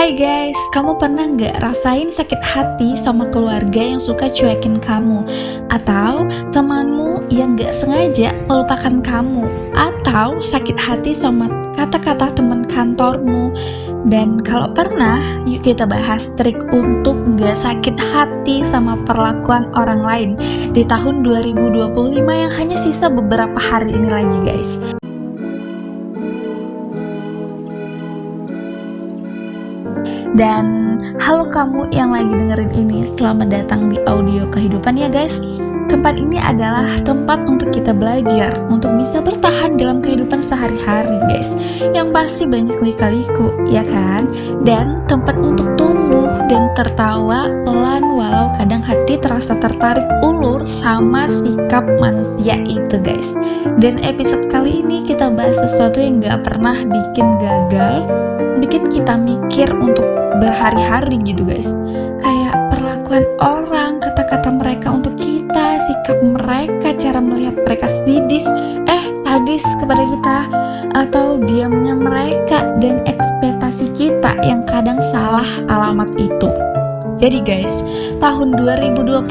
Hai guys, kamu pernah nggak rasain sakit hati sama keluarga yang suka cuekin kamu? Atau temanmu yang nggak sengaja melupakan kamu? Atau sakit hati sama kata-kata teman kantormu? Dan kalau pernah, yuk kita bahas trik untuk nggak sakit hati sama perlakuan orang lain di tahun 2025 yang hanya sisa beberapa hari ini lagi guys. Dan halo kamu yang lagi dengerin ini, selamat datang di audio kehidupan ya guys. Tempat ini adalah tempat untuk kita belajar, untuk bisa bertahan dalam kehidupan sehari-hari guys. Yang pasti banyak lika-liku, ya kan? Dan tempat untuk tumbuh dan tertawa pelan walau kadang hati terasa tertarik ulur sama sikap manusia itu guys. Dan episode kali ini kita bahas sesuatu yang gak pernah bikin gagal, bikin kita mikir untuk berhari-hari gitu guys. Kayak perlakuan orang, kata-kata mereka untuk kita, sikap mereka, cara melihat mereka sadis kepada kita, atau diamnya mereka dan ekspektasi kita yang kadang salah alamat itu. Jadi guys, tahun 2025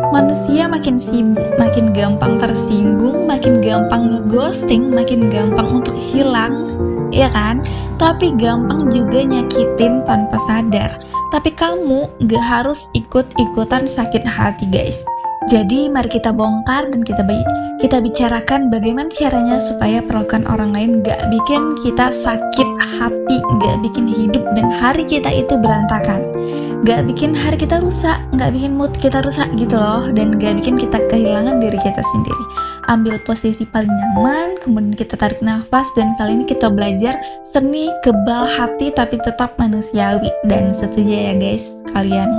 manusia makin sibuk, makin gampang tersinggung, makin gampang ngeghosting, makin gampang untuk hilang, ya kan? Tapi gampang juga nyakitin tanpa sadar. Tapi kamu gak harus ikut-ikutan sakit hati guys. Jadi mari kita bongkar dan kita bicarakan bagaimana caranya supaya perlakuan orang lain gak bikin kita sakit hati, gak bikin hidup dan hari kita itu berantakan, gak bikin hari kita rusak, gak bikin mood kita rusak gitu loh, dan gak bikin kita kehilangan diri kita sendiri. Ambil posisi paling nyaman, kemudian kita tarik nafas, dan kali ini kita belajar seni kebal hati tapi tetap manusiawi dan setuju ya guys kalian.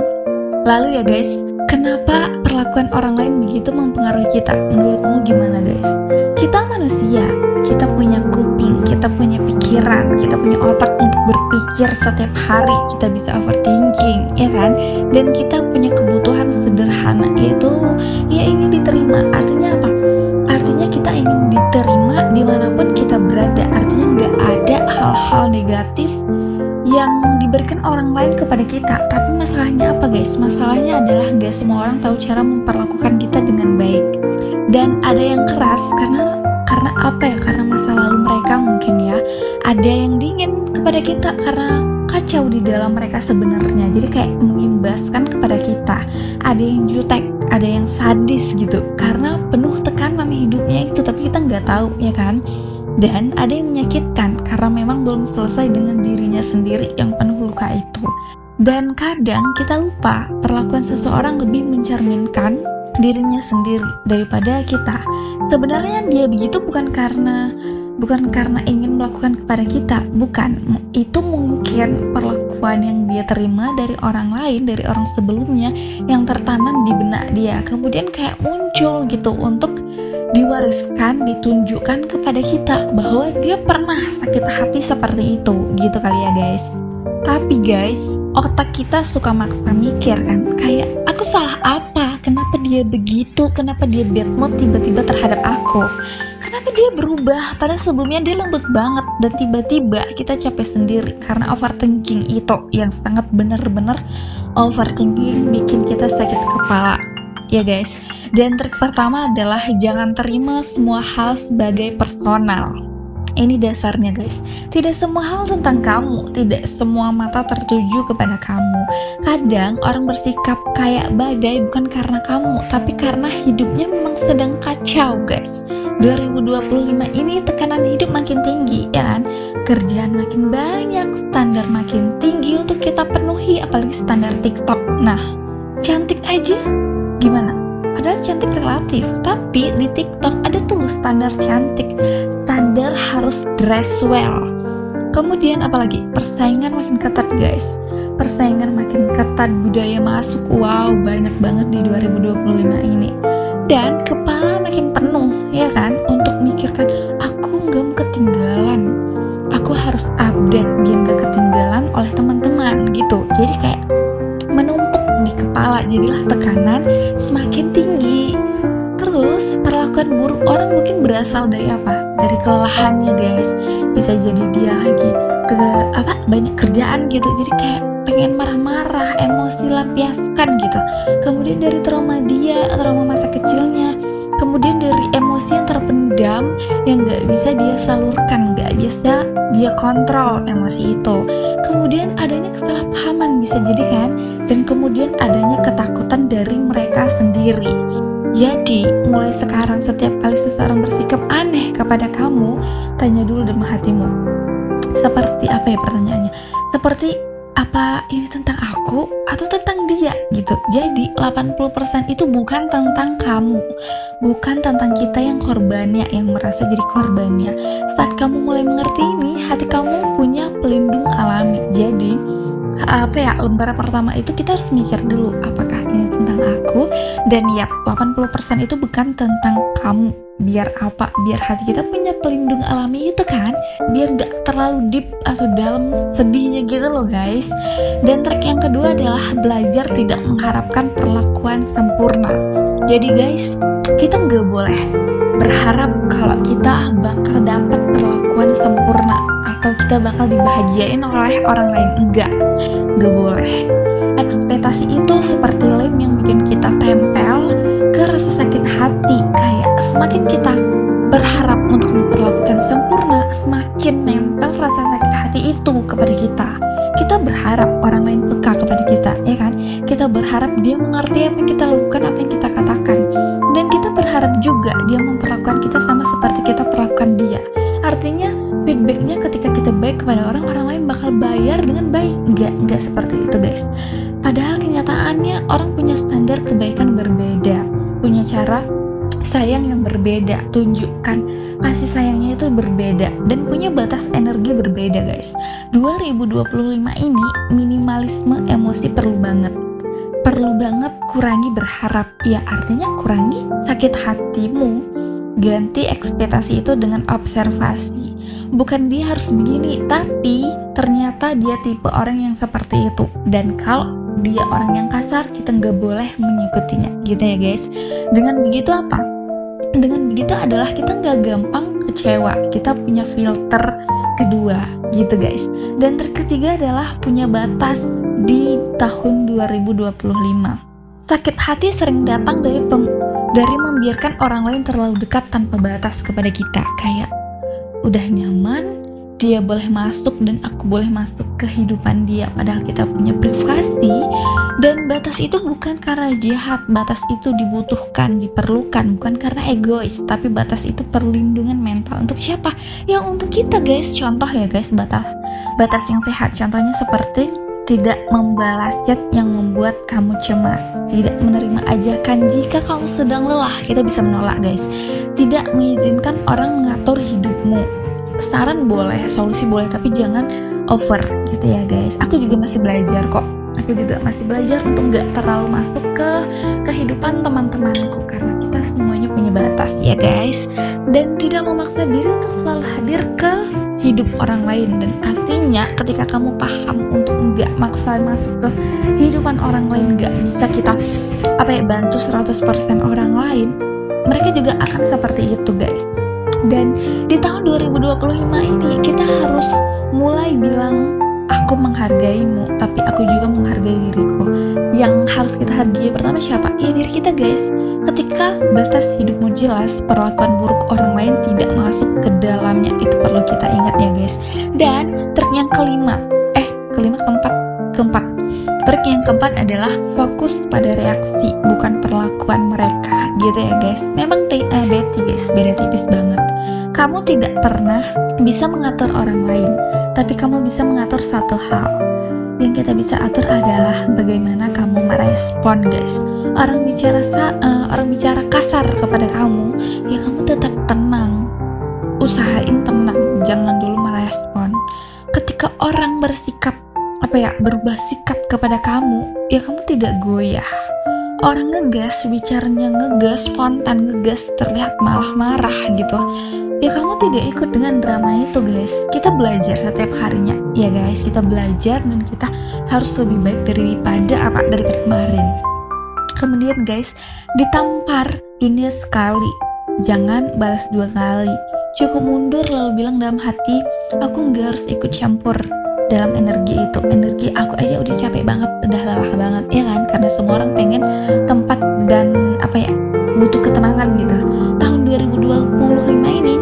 Lalu ya guys, kenapa perlakuan orang lain begitu mempengaruhi kita? Menurutmu gimana guys? Kita manusia, kita punya kuping, kita punya pikiran, kita punya otak untuk berpikir setiap hari. Kita bisa overthinking, ya kan? Dan kita punya kebutuhan sederhana, yaitu ya ingin diterima. Artinya apa? Artinya kita ingin diterima dimanapun kita berada. Artinya nggak ada hal-hal negatif yang diberikan orang lain kepada kita. Tapi masalahnya apa guys? Masalahnya adalah gak semua orang tahu cara memperlakukan kita dengan baik. Dan ada yang keras karena apa ya? Karena masa lalu mereka mungkin ya. Ada yang dingin kepada kita karena kacau di dalam mereka sebenarnya. Jadi kayak mengimbaskan kepada kita. Ada yang jutek, ada yang sadis gitu, karena penuh tekanan hidupnya itu, tapi kita nggak tahu ya kan. Dan ada yang menyakitkan karena memang belum selesai dengan dirinya sendiri yang penuh luka itu. Dan kadang kita lupa perlakuan seseorang lebih mencerminkan dirinya sendiri daripada kita. Sebenarnya dia begitu bukan karena ingin melakukan kepada kita, bukan. Itu mungkin perlakuan yang dia terima dari orang lain, dari orang sebelumnya yang tertanam di benak dia, kemudian kayak muncul gitu untuk diwariskan, ditunjukkan kepada kita bahwa dia pernah sakit hati seperti itu gitu kali ya guys. Tapi guys, otak kita suka maksa mikir kan, kayak aku salah apa? Kenapa dia begitu? Kenapa dia bad mood tiba-tiba terhadap aku? Kenapa dia berubah? Padahal sebelumnya dia lembut banget. Dan tiba-tiba kita capek sendiri karena overthinking itu yang sangat benar-benar overthinking bikin kita sakit kepala. Ya guys, dan trik pertama adalah jangan terima semua hal sebagai personal. Ini dasarnya guys. Tidak semua hal tentang kamu, tidak semua mata tertuju kepada kamu. Kadang orang bersikap kayak badai bukan karena kamu, tapi karena hidupnya memang sedang kacau guys. 2025 ini tekanan hidup makin tinggi ya kan. Kerjaan makin banyak, standar makin tinggi untuk kita penuhi, apalagi standar TikTok. Nah, cantik aja gimana? Padahal cantik relatif, tapi di TikTok ada tuh standar cantik. Standar harus dress well. Kemudian apalagi? Persaingan makin ketat guys. Persaingan makin ketat, budaya masuk. Wow, banyak banget di 2025 ini. Dan kepala makin penuh ya kan, untuk mikirkan aku gak mau ketinggalan, aku harus update biar gak ketinggalan oleh teman-teman gitu. Jadi kayak menumpuk di kepala, jadilah tekanan semakin tinggi. Terus perlakuan buruk orang mungkin berasal dari apa? Dari kelelahannya guys. Bisa jadi dia lagi banyak kerjaan gitu, jadi kayak pengen marah-marah, emosi lampiaskan gitu. Kemudian dari trauma masa kecilnya, kemudian dari emosi yang terpendam yang gak bisa dia salurkan, gak bisa dia kontrol emosi itu. Kemudian adanya kesalahpahaman bisa jadi kan, dan kemudian adanya ketakutan dari mereka sendiri. Jadi mulai sekarang setiap kali seseorang bersikap aneh kepada kamu, tanya dulu dalam hatimu, seperti apa ya pertanyaannya, seperti apa ini tentang aku atau tentang dia gitu. Jadi 80% itu bukan tentang kamu, bukan tentang kita yang korbannya, yang merasa jadi korbannya. Saat kamu mulai mengerti ini, hati kamu punya pelindung alami. Jadi lembar pertama itu kita harus mikir dulu, apakah ini tentang aku, dan 80% itu bukan tentang kamu. Biar hati kita punya pelindung alami itu kan, biar gak terlalu deep atau dalam sedihnya gitu loh guys. Dan trik yang kedua adalah belajar tidak mengharapkan perlakuan sempurna. Jadi guys, kita gak boleh berharap kalau kita bakal dapat perlakuan sempurna atau kita bakal dibahagiain oleh orang lain. Gak boleh. Ekspektasi itu seperti lem yang bikin kita tempel ke rasa sakit hati. Kayak semakin kita berharap untuk diperlakukan sempurna, semakin nempel rasa sakit hati itu kepada kita. Kita berharap orang lain peka kepada kita, ya kan? Kita berharap dia mengerti apa yang kita lakukan, apa yang kita katakan. Dan kita berharap juga dia memperlakukan kita sama seperti kita perlakukan dia. Artinya feedbacknya ketika kita baik kepada orang lain bakal bayar dengan baik. Enggak seperti itu guys. Padahal kenyataannya orang punya standar kebaikan berbeda, punya cara sayang yang berbeda, tunjukkan kasih sayangnya itu berbeda, dan punya batas energi berbeda guys. 2025 ini minimalisme emosi perlu banget kurangi berharap. Ya artinya kurangi sakit hatimu, ganti ekspektasi itu dengan observasi. Bukan dia harus begini, tapi ternyata dia tipe orang yang seperti itu. Dan kalau dia orang yang kasar, kita nggak boleh mengikutinya gitu ya guys. Dengan begitu apa? Dengan begitu adalah kita nggak gampang kecewa, kita punya filter kedua gitu guys. Dan trik ketiga adalah punya batas di tahun 2025. Sakit hati sering datang dari membiarkan orang lain terlalu dekat tanpa batas kepada kita. Kayak udah nyaman, dia boleh masuk dan aku boleh masuk ke kehidupan dia, padahal kita punya privasi. Dan batas itu bukan karena jahat, batas itu dibutuhkan, diperlukan, bukan karena egois, tapi batas itu perlindungan mental. Untuk siapa? Yang untuk kita guys. Contoh ya guys, batas yang sehat, contohnya seperti tidak membalas chat yang membuat kamu cemas, tidak menerima ajakan jika kamu sedang lelah, kita bisa menolak guys. Tidak mengizinkan orang mengatur hidupmu. Saran boleh, solusi boleh, tapi jangan over gitu ya guys. Aku juga masih belajar kok. Aku juga masih belajar untuk gak terlalu masuk ke kehidupan teman-temanku, karena kita semuanya punya batas ya guys. Dan tidak memaksa diri untuk selalu hadir ke hidup orang lain. Dan artinya ketika kamu paham untuk gak maksa masuk ke kehidupan orang lain, gak bisa kita bantu 100% orang lain, mereka juga akan seperti itu guys. Dan di tahun 2025 ini kita harus mulai bilang, aku menghargaimu, tapi aku juga menghargai diriku. Yang harus kita hargai pertama siapa? Ya diri kita guys. Ketika batas hidupmu jelas, perlakuan buruk orang lain tidak masuk ke dalamnya. Itu perlu kita ingat ya guys. Dan trik yang keempat. Trik yang keempat adalah fokus pada reaksi, bukan perlakuan mereka gitu ya guys. Memang beda tipis banget. Kamu tidak pernah bisa mengatur orang lain, tapi kamu bisa mengatur satu hal. Yang kita bisa atur adalah bagaimana kamu merespon guys. Orang bicara kasar kepada kamu, ya kamu tetap tenang. Usahain tenang, jangan dulu merespon. Ketika orang berubah sikap kepada kamu, ya kamu tidak goyah. Orang ngegas, bicaranya ngegas, spontan ngegas, terlihat malah marah gitu, ya kamu tidak ikut dengan drama itu guys. Kita belajar setiap harinya ya guys, kita belajar dan kita harus lebih baik daripada kemarin. Kemudian guys, ditampar dunia sekali, jangan balas 2 kali. Cukup mundur lalu bilang dalam hati, aku gak harus ikut campur dalam energi itu. Energi aku aja udah capek banget, udah lelah banget ya kan, karena semua orang pengen tempat dan butuh ketenangan gitu. Tahun 2025 ini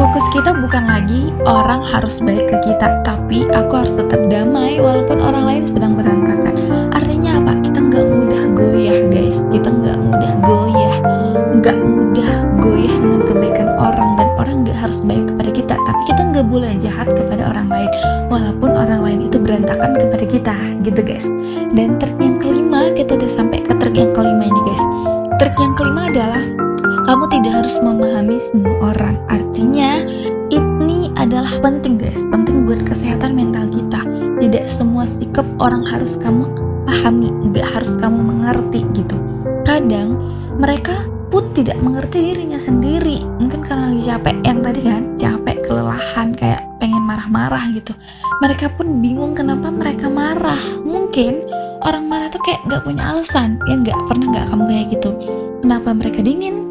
fokus kita bukan lagi orang harus baik ke kita, tapi aku harus tetap damai walaupun orang lain sedang berantakan. Artinya apa? Kita nggak mudah goyah guys, kita nggak mudah goyah dengan kebaikan orang, dan orang nggak harus baik kepada kita, tapi kita nggak boleh jahat kepada orang lain walaupun orang lain itu berantakan kepada kita gitu guys. Dan trik yang kelima, kita udah sampai ke trik yang kelima ini guys. Trik yang kelima adalah kamu tidak harus memahami semua orang. Artinya ini adalah penting guys, penting buat kesehatan mental kita. Tidak semua sikap orang harus kamu pahami, gak harus kamu mengerti gitu. Kadang mereka pun tidak mengerti dirinya sendiri, mungkin karena lagi capek, yang tadi kan capek, kelelahan, kayak pengen marah-marah gitu. Mereka pun bingung kenapa mereka marah. Mungkin orang marah tuh kayak gak punya alasan. Ya pernah gak kamu kayak gitu? Kenapa mereka dingin?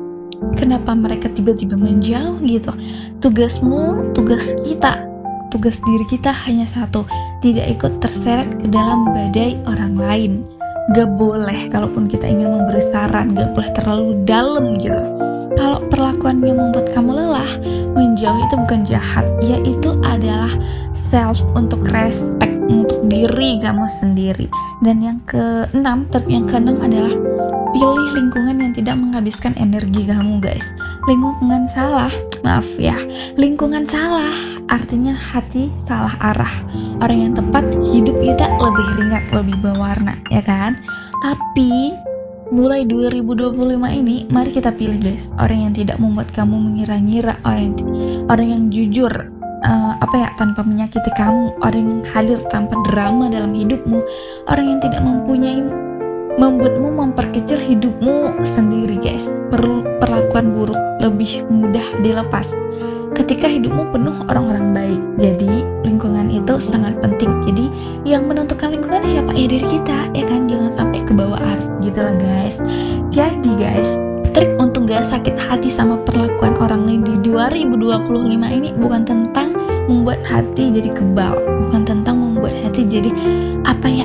Kenapa mereka tiba-tiba menjauh gitu? Tugasmu, tugas kita, tugas diri kita hanya satu, tidak ikut terseret ke dalam badai orang lain. Gak boleh, kalaupun kita ingin memberi saran, gak boleh terlalu dalam gitu. Kalau perlakuannya membuat kamu lelah, menjauh itu bukan jahat, yaitu adalah self, untuk respect, untuk diri kamu sendiri. Dan yang keenam, yang keenam adalah pilih lingkungan yang tidak menghabiskan energi kamu guys. Lingkungan salah artinya hati salah arah. Orang yang tepat, hidup kita lebih ringan, lebih berwarna ya kan. Tapi mulai 2025 ini, mari kita pilih guys, orang yang tidak membuat kamu mengira-ngira, orang yang jujur, tanpa menyakiti kamu, orang yang hadir tanpa drama dalam hidupmu, orang yang tidak membuatmu memperkecil hidupmu sendiri guys. Perlakuan buruk lebih mudah dilepas ketika hidupmu penuh orang-orang baik. Jadi lingkungan itu sangat penting. Jadi yang menentukan lingkungan siapa? Ya diri kita ya kan. Jangan sampai ke bawah arus gitu lah guys. Jadi guys, trik untuk gak sakit hati sama perlakuan orang lain di 2025 ini bukan tentang membuat hati jadi kebal, bukan tentang membuat hati jadi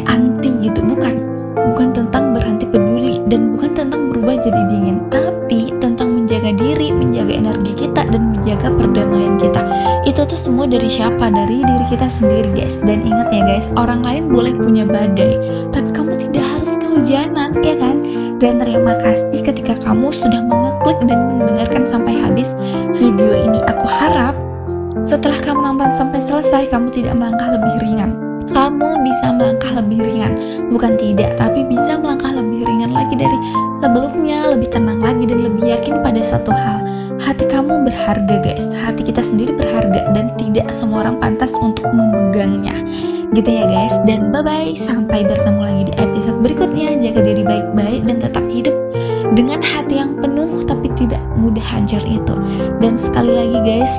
anti gitu, bukan tentang berhenti peduli, dan bukan tentang berubah jadi dingin, tapi tentang menjaga diri, menjaga energi kita, dan menjaga perdamaian kita. Itu tuh semua dari siapa? Dari diri kita sendiri guys. Dan ingat ya guys, orang lain boleh punya badai, tapi kamu tidak harus kehujanan ya kan. Dan terima kasih ketika kamu sudah mengeklik dan mendengarkan sampai habis video ini. Aku harap setelah kamu nonton sampai selesai, kamu tidak melangkah lebih ringan. Kamu bisa melangkah lebih ringan, bukan tidak, tapi bisa melangkah lebih ringan lagi dari sebelumnya, lebih tenang lagi dan lebih yakin pada satu hal. Hati kamu berharga guys, hati kita sendiri berharga, dan tidak semua orang pantas untuk memegangnya. Gitu ya guys, dan bye-bye, sampai bertemu lagi di episode berikutnya. Jaga diri baik-baik dan tetap hidup dengan hati yang penuh tapi tidak mudah hancur itu. Dan sekali lagi guys,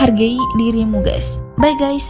hargai dirimu guys. Bye guys.